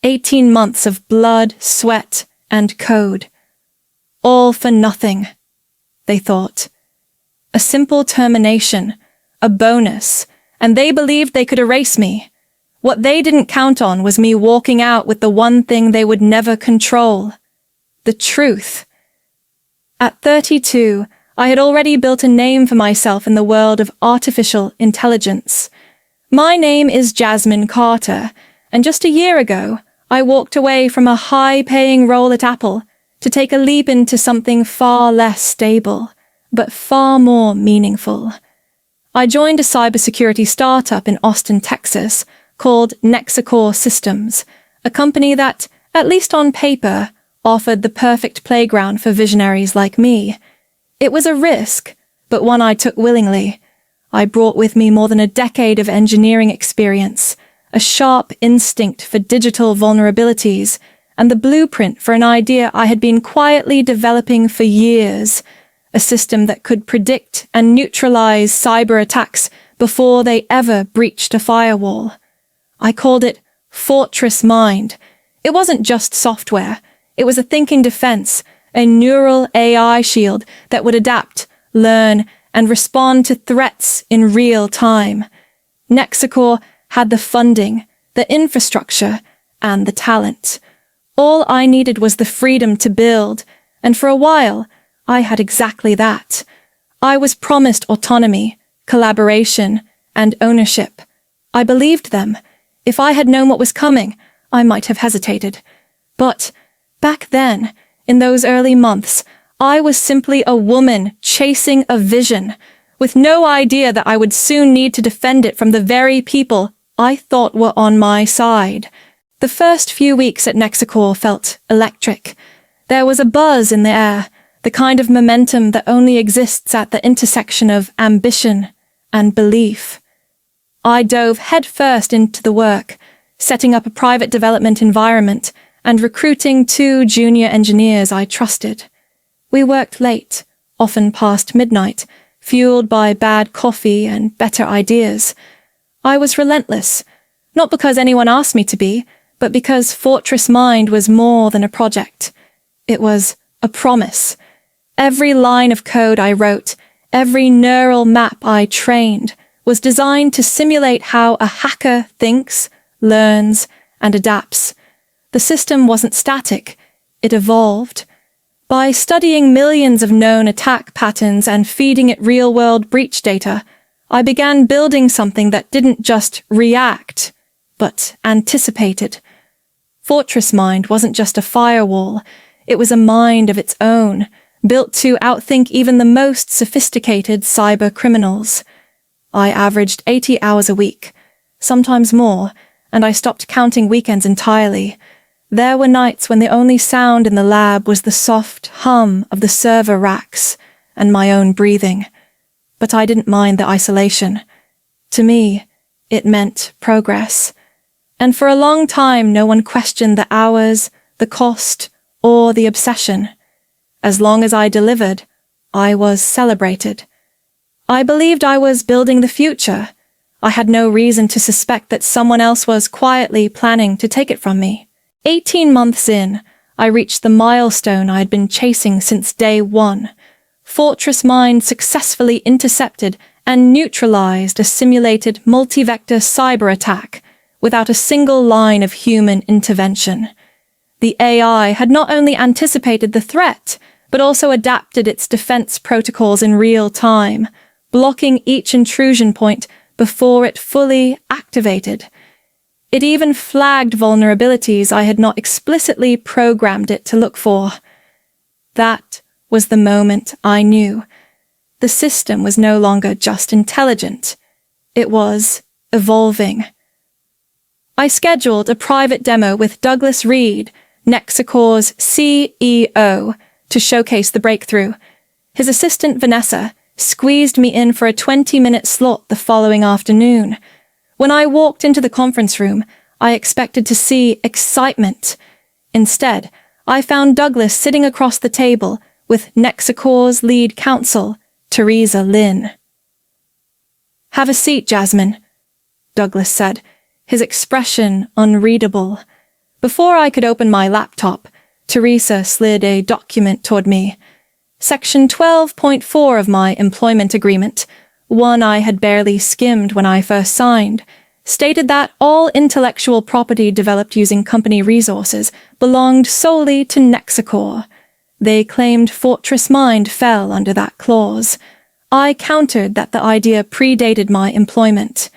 18 months of blood, sweat, and code. All for nothing, they thought. A simple termination, a bonus, and they believed they could erase me. What they didn't count on was me walking out with the one thing they would never control: the truth. At 32, I had already built a name for myself in the world of artificial intelligence. My name is Jasmine Carter, and just a year ago, I walked away from a high-paying role at Apple to take a leap into something far less stable, but far more meaningful. I joined a cybersecurity startup in Austin, Texas, called Nexacore Systems, a company that, at least on paper, offered the perfect playground for visionaries like me. It was a risk, but one I took willingly. I brought with me more than a decade of engineering experience, a sharp instinct for digital vulnerabilities, and the blueprint for an idea I had been quietly developing for years, a system that could predict and neutralize cyber attacks before they ever breached a firewall. I called it Fortress Mind. It wasn't just software. It was a thinking defense, a neural AI shield that would adapt, learn, and respond to threats in real time. Nexacore had the funding, the infrastructure, and the talent. All I needed was the freedom to build, and for a while, I had exactly that. I was promised autonomy, collaboration, and ownership. I believed them. If I had known what was coming, I might have hesitated. But back then, in those early months, I was simply a woman chasing a vision, with no idea that I would soon need to defend it from the very people I thought were on my side. The first few weeks at Nexacore felt electric. There was a buzz in the air, the kind of momentum that only exists at the intersection of ambition and belief. I dove headfirst into the work, setting up a private development environment and recruiting 2 junior engineers I trusted. We worked late, often past midnight, fueled by bad coffee and better ideas. I was relentless, not because anyone asked me to be, but because Fortress Mind was more than a project. It was a promise. Every line of code I wrote, every neural map I trained, was designed to simulate how a hacker thinks, learns, and adapts. The system wasn't static. It evolved. By studying millions of known attack patterns and feeding it real-world breach data, I began building something that didn't just react, but anticipated. Fortress Mind wasn't just a firewall. It was a mind of its own, built to outthink even the most sophisticated cyber criminals. I averaged 80 hours a week, sometimes more, and I stopped counting weekends entirely. There were nights when the only sound in the lab was the soft hum of the server racks and my own breathing. But I didn't mind the isolation. To me, it meant progress. And for a long time, no one questioned the hours, the cost, or the obsession. As long as I delivered, I was celebrated. I believed I was building the future. I had no reason to suspect that someone else was quietly planning to take it from me. 18 months in, I reached the milestone I had been chasing since day one. Fortress Mind successfully intercepted and neutralized a simulated multi-vector cyber attack without a single line of human intervention. The AI had not only anticipated the threat, but also adapted its defense protocols in real time, blocking each intrusion point before it fully activated. It even flagged vulnerabilities I had not explicitly programmed it to look for. That was the moment I knew. The system was no longer just intelligent. It was evolving. I scheduled a private demo with Douglas Reed, Nexacore's CEO, to showcase the breakthrough. His assistant Vanessa squeezed me in for a 20-minute slot the following afternoon. When I walked into the conference room, I expected to see excitement. Instead, I found Douglas sitting across the table with Nexacore's lead counsel, Teresa Lin. "Have a seat, Jasmine," Douglas said, his expression unreadable. Before I could open my laptop, Teresa slid a document toward me. Section 12.4 of my employment agreement, one I had barely skimmed when I first signed, stated that all intellectual property developed using company resources belonged solely to Nexicor. They claimed Fortress Mind fell under that clause. I countered that the idea predated my employment.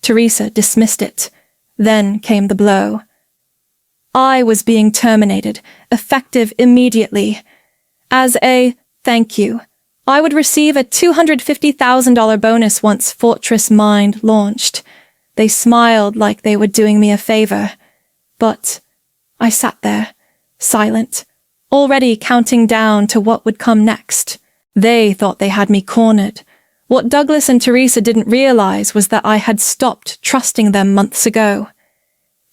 Teresa dismissed it. Then came the blow. I was being terminated, effective immediately. As a thank you, I would receive a $250,000 bonus once Fortress Mind launched. They smiled like they were doing me a favor. But I sat there, silent, already counting down to what would come next. They thought they had me cornered. What Douglas and Teresa didn't realize was that I had stopped trusting them months ago.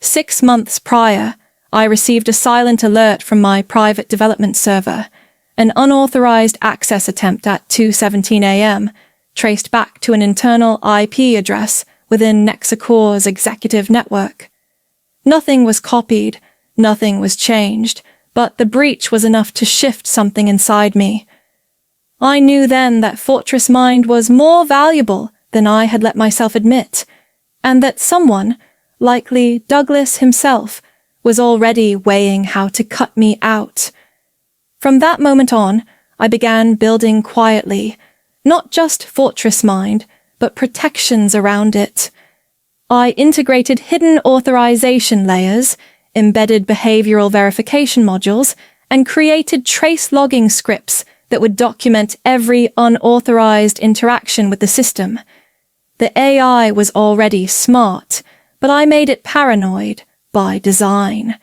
6 months prior, I received a silent alert from my private development server, an unauthorized access attempt at 2:17 a.m., traced back to an internal IP address within Nexicor's executive network. Nothing was copied, nothing was changed, but the breach was enough to shift something inside me. I knew then that Fortress Mind was more valuable than I had let myself admit, and that someone, likely Douglas himself, was already weighing how to cut me out. From that moment on, I began building quietly, not just Fortress Mind, but protections around it. I integrated hidden authorization layers, embedded behavioral verification modules, and created trace logging scripts that would document every unauthorized interaction with the system. The AI was already smart, but I made it paranoid by design.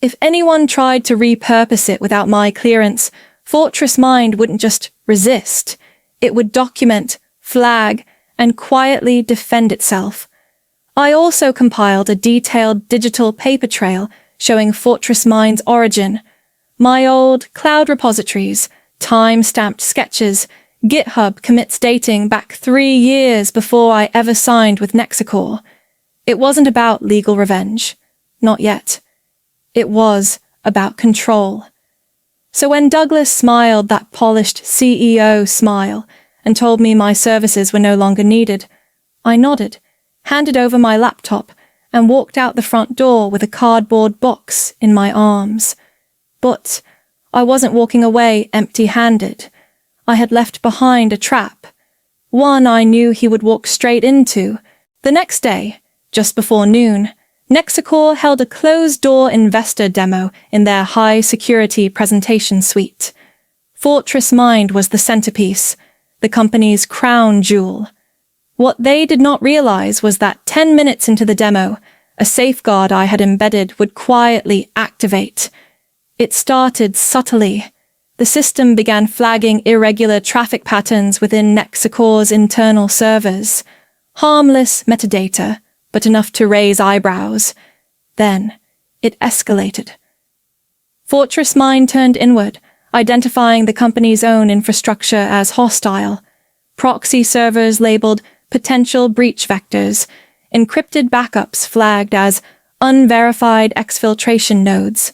If anyone tried to repurpose it without my clearance, Fortress Mind wouldn't just resist. It would document, flag, and quietly defend itself. I also compiled a detailed digital paper trail showing Fortress Mind's origin. My old cloud repositories, time-stamped sketches, GitHub commits dating back 3 years before I ever signed with Nexicor. It wasn't about legal revenge. Not yet. It was about control. So when Douglas smiled that polished CEO smile and told me my services were no longer needed, I nodded, handed over my laptop, and walked out the front door with a cardboard box in my arms. But I wasn't walking away empty-handed. I had left behind a trap, one I knew he would walk straight into. The next day, just before noon, Nexicor held a closed-door investor demo in their high-security presentation suite. Fortress Mind was the centerpiece, the company's crown jewel. What they did not realize was that 10 minutes into the demo, a safeguard I had embedded would quietly activate. It started subtly. The system began flagging irregular traffic patterns within Nexicor's internal servers. Harmless metadata, but enough to raise eyebrows. Then, it escalated. Fortress Mind turned inward, identifying the company's own infrastructure as hostile. Proxy servers labeled potential breach vectors, encrypted backups flagged as unverified exfiltration nodes.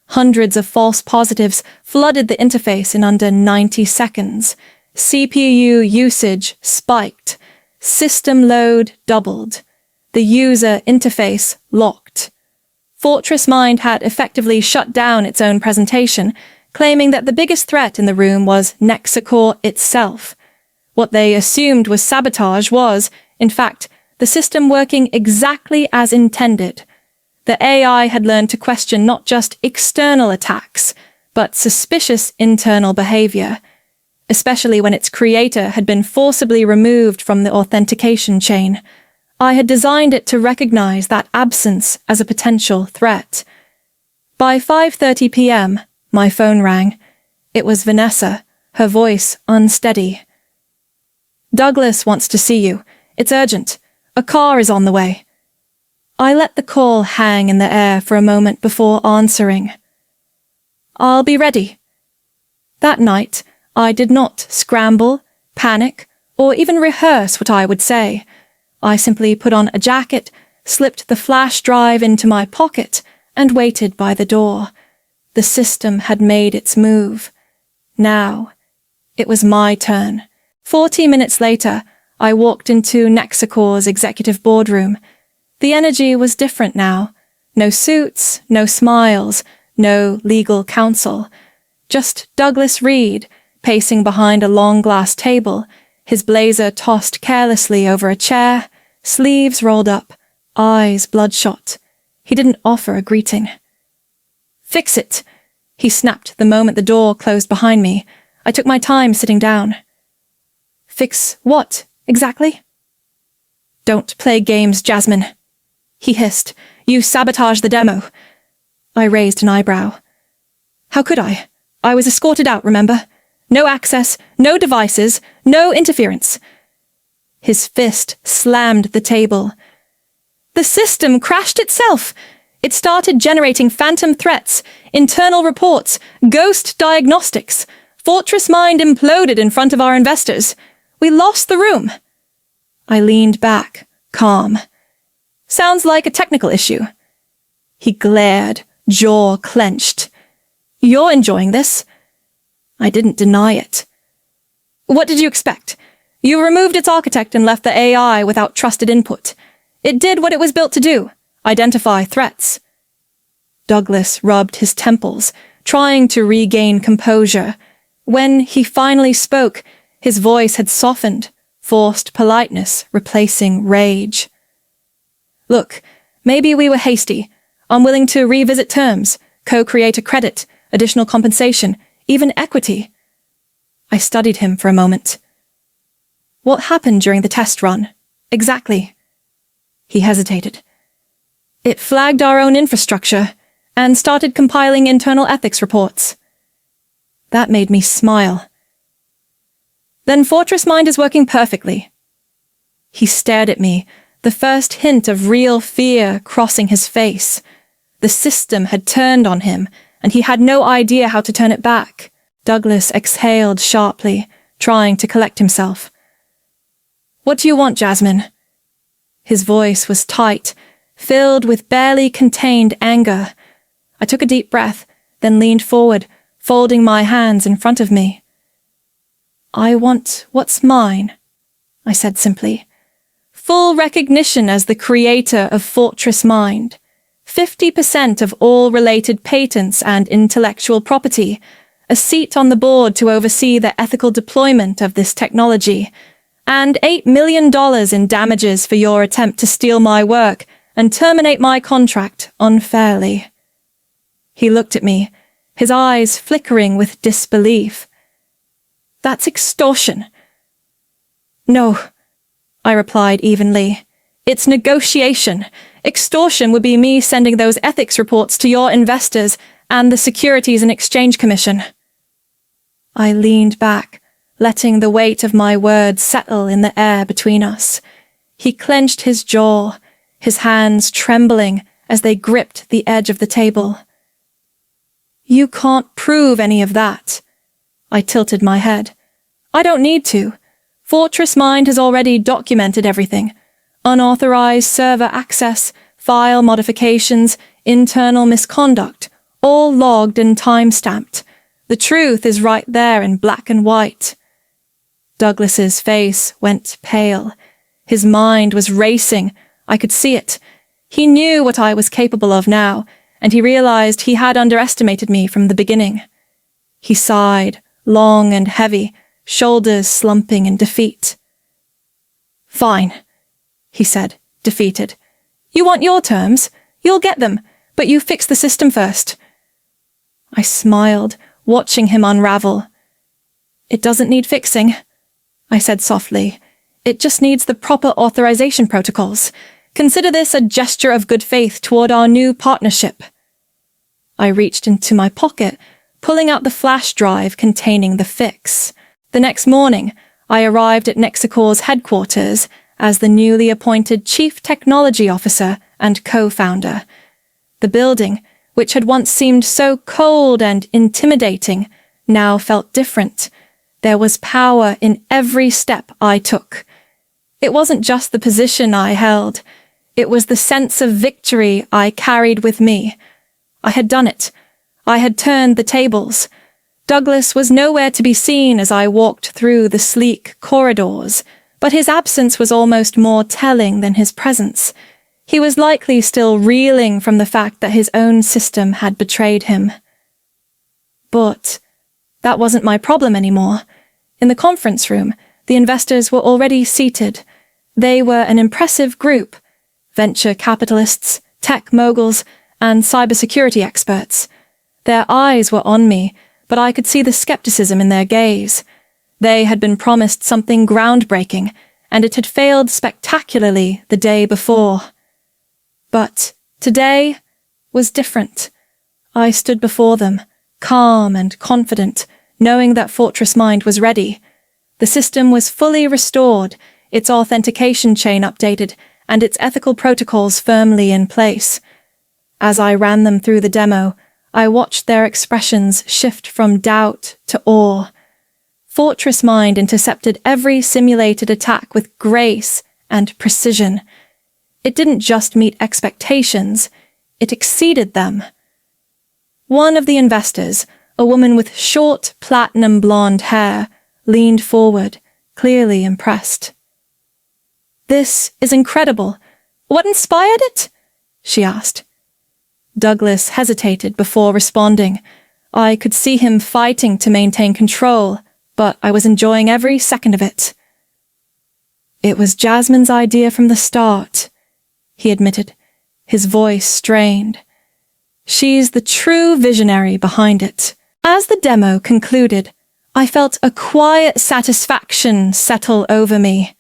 Hundreds of false positives flooded the interface in under 90 seconds. CPU usage spiked. System load doubled. The user interface locked. Fortress Mind had effectively shut down its own presentation, claiming that the biggest threat in the room was Nexicor itself. What they assumed was sabotage was, in fact, the system working exactly as intended. The AI had learned to question not just external attacks, but suspicious internal behavior, especially when its creator had been forcibly removed from the authentication chain. I had designed it to recognize that absence as a potential threat. By 5:30 p.m., my phone rang. It was Vanessa, her voice unsteady. "Douglas wants to see you. It's urgent. A car is on the way." I let the call hang in the air for a moment before answering. "I'll be ready." That night, I did not scramble, panic, or even rehearse what I would say. I simply put on a jacket, slipped the flash drive into my pocket, and waited by the door. The system had made its move. Now, it was my turn. 40 minutes later, I walked into Nexacor's executive boardroom. The energy was different now. No suits, no smiles, no legal counsel. Just Douglas Reed, pacing behind a long glass table, his blazer tossed carelessly over a chair, sleeves rolled up, eyes bloodshot. He didn't offer a greeting. "Fix it," he snapped the moment the door closed behind me. I took my time sitting down. "Fix what, exactly?" "Don't play games, Jasmine," he hissed. "You sabotaged the demo." I raised an eyebrow. "How could I? I was escorted out, remember? No access, no devices, no interference." His fist slammed the table. "The system crashed itself. It started generating phantom threats, internal reports, ghost diagnostics. Fortress Mind imploded in front of our investors. We lost the room." I leaned back, calm. "Sounds like a technical issue." He glared, jaw clenched. "You're enjoying this." I didn't deny it. "What did you expect? You removed its architect and left the AI without trusted input. It did what it was built to do, identify threats." Douglas rubbed his temples, trying to regain composure. When he finally spoke, his voice had softened, forced politeness replacing rage. "Look, maybe we were hasty. I'm willing to revisit terms, co-create a credit, additional compensation, even equity." I studied him for a moment. "What happened during the test run? Exactly?" He hesitated. "It flagged our own infrastructure and started compiling internal ethics reports." That made me smile. "Then Fortress Mind is working perfectly." He stared at me, the first hint of real fear crossing his face. The system had turned on him, and he had no idea how to turn it back. Douglas exhaled sharply, trying to collect himself. "What do you want, Jasmine?" His voice was tight, filled with barely contained anger. I took a deep breath, then leaned forward, folding my hands in front of me. "I want what's mine," I said simply. "Full recognition as the creator of Fortress Mind. 50% of all related patents and intellectual property, a seat on the board to oversee the ethical deployment of this technology, and $8 million in damages for your attempt to steal my work and terminate my contract unfairly." He looked at me, his eyes flickering with disbelief. "That's extortion." "No," I replied evenly. "It's negotiation. Extortion would be me sending those ethics reports to your investors and the Securities and Exchange Commission." I leaned back, letting the weight of my words settle in the air between us. He clenched his jaw, his hands trembling as they gripped the edge of the table. "You can't prove any of that." I tilted my head. "I don't need to. Fortress Mind has already documented everything. Unauthorized server access, file modifications, internal misconduct, all logged and time-stamped. The truth is right there in black and white." Douglas's face went pale. His mind was racing. I could see it. He knew what I was capable of now, and he realized he had underestimated me from the beginning. He sighed, long and heavy, shoulders slumping in defeat. "Fine," he said, defeated. "You want your terms? You'll get them, but you fix the system first." I smiled, watching him unravel. "It doesn't need fixing," I said softly. "It just needs the proper authorization protocols. Consider this a gesture of good faith toward our new partnership." I reached into my pocket, pulling out the flash drive containing the fix. The next morning, I arrived at Nexacor's headquarters as the newly appointed Chief Technology Officer and co-founder. The building, which had once seemed so cold and intimidating, now felt different. There was power in every step I took. It wasn't just the position I held. It was the sense of victory I carried with me. I had done it. I had turned the tables. Douglas was nowhere to be seen as I walked through the sleek corridors, but his absence was almost more telling than his presence. He was likely still reeling from the fact that his own system had betrayed him. But that wasn't my problem anymore. In the conference room, the investors were already seated. They were an impressive group: venture capitalists, tech moguls, and cybersecurity experts. Their eyes were on me, but I could see the skepticism in their gaze. They had been promised something groundbreaking, and it had failed spectacularly the day before. But today was different. I stood before them, calm and confident, knowing that Fortress Mind was ready. The system was fully restored, its authentication chain updated, and its ethical protocols firmly in place. As I ran them through the demo, I watched their expressions shift from doubt to awe. Fortress Mind intercepted every simulated attack with grace and precision. It didn't just meet expectations, it exceeded them. One of the investors, a woman with short, platinum blonde hair, leaned forward, clearly impressed. "This is incredible. What inspired it?" she asked. Douglas hesitated before responding. I could see him fighting to maintain control, but I was enjoying every second of it. "It was Jasmine's idea from the start," he admitted, his voice strained. "She's the true visionary behind it." As the demo concluded, I felt a quiet satisfaction settle over me.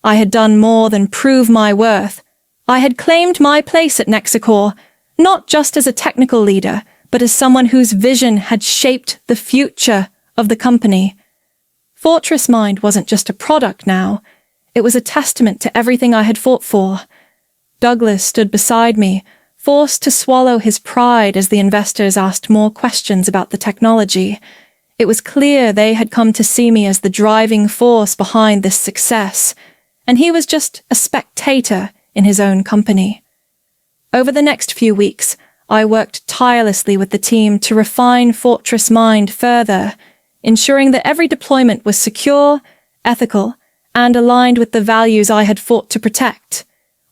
I had done more than prove my worth. I had claimed my place at Nexicor, not just as a technical leader, but as someone whose vision had shaped the future of the company. Fortress Mind wasn't just a product now. It was a testament to everything I had fought for. Douglas stood beside me, forced to swallow his pride as the investors asked more questions about the technology. It was clear they had come to see me as the driving force behind this success, and he was just a spectator in his own company. Over the next few weeks, I worked tirelessly with the team to refine Fortress Mind further, ensuring that every deployment was secure, ethical, and aligned with the values I had fought to protect.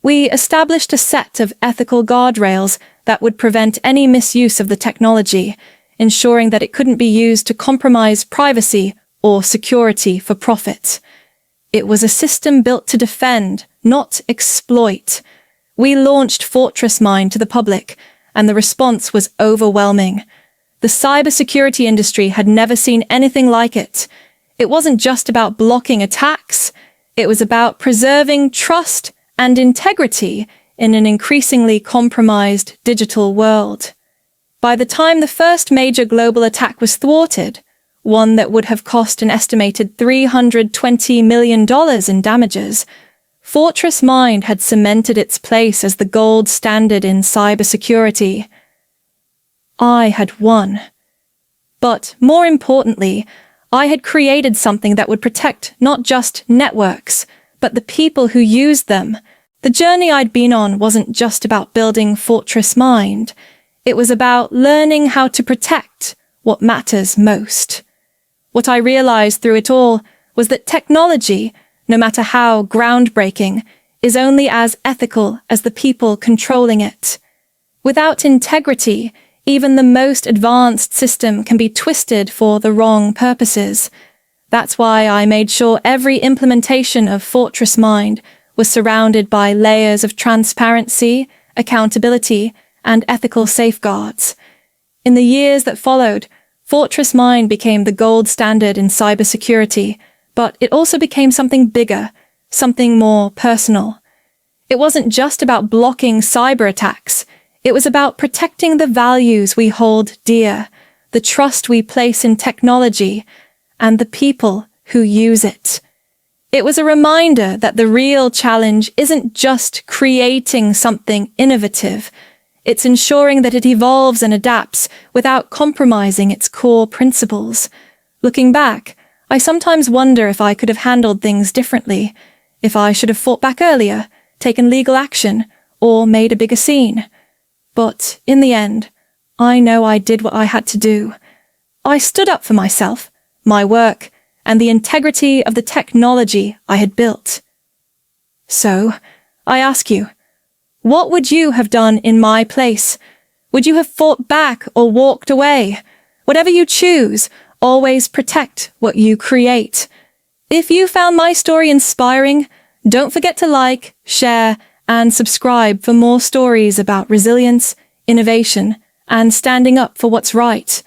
We established a set of ethical guardrails that would prevent any misuse of the technology, ensuring that it couldn't be used to compromise privacy or security for profit. It was a system built to defend, not exploit. We launched Fortress Mind to the public, and the response was overwhelming. The cybersecurity industry had never seen anything like it. It wasn't just about blocking attacks, it was about preserving trust and integrity in an increasingly compromised digital world. By the time the first major global attack was thwarted, one that would have cost an estimated $320 million in damages, Fortress Mind had cemented its place as the gold standard in cybersecurity. I had won. But more importantly, I had created something that would protect not just networks, but the people who used them. The journey I'd been on wasn't just about building Fortress Mind. It was about learning how to protect what matters most. What I realized through it all was that technology, no matter how groundbreaking, is only as ethical as the people controlling it. Without integrity, even the most advanced system can be twisted for the wrong purposes. That's why I made sure every implementation of Fortress Mind was surrounded by layers of transparency, accountability, and ethical safeguards. In the years that followed, Fortress Mind became the gold standard in cybersecurity, but it also became something bigger, something more personal. It wasn't just about blocking cyber attacks. It was about protecting the values we hold dear, the trust we place in technology, and the people who use it. It was a reminder that the real challenge isn't just creating something innovative. It's ensuring that it evolves and adapts without compromising its core principles. Looking back, I sometimes wonder if I could have handled things differently, if I should have fought back earlier, taken legal action, or made a bigger scene. But in the end, I know I did what I had to do. I stood up for myself, my work, and the integrity of the technology I had built. So, I ask you, what would you have done in my place? Would you have fought back or walked away? Whatever you choose, always protect what you create. If you found my story inspiring, don't forget to like, share, and subscribe for more stories about resilience, innovation, and standing up for what's right.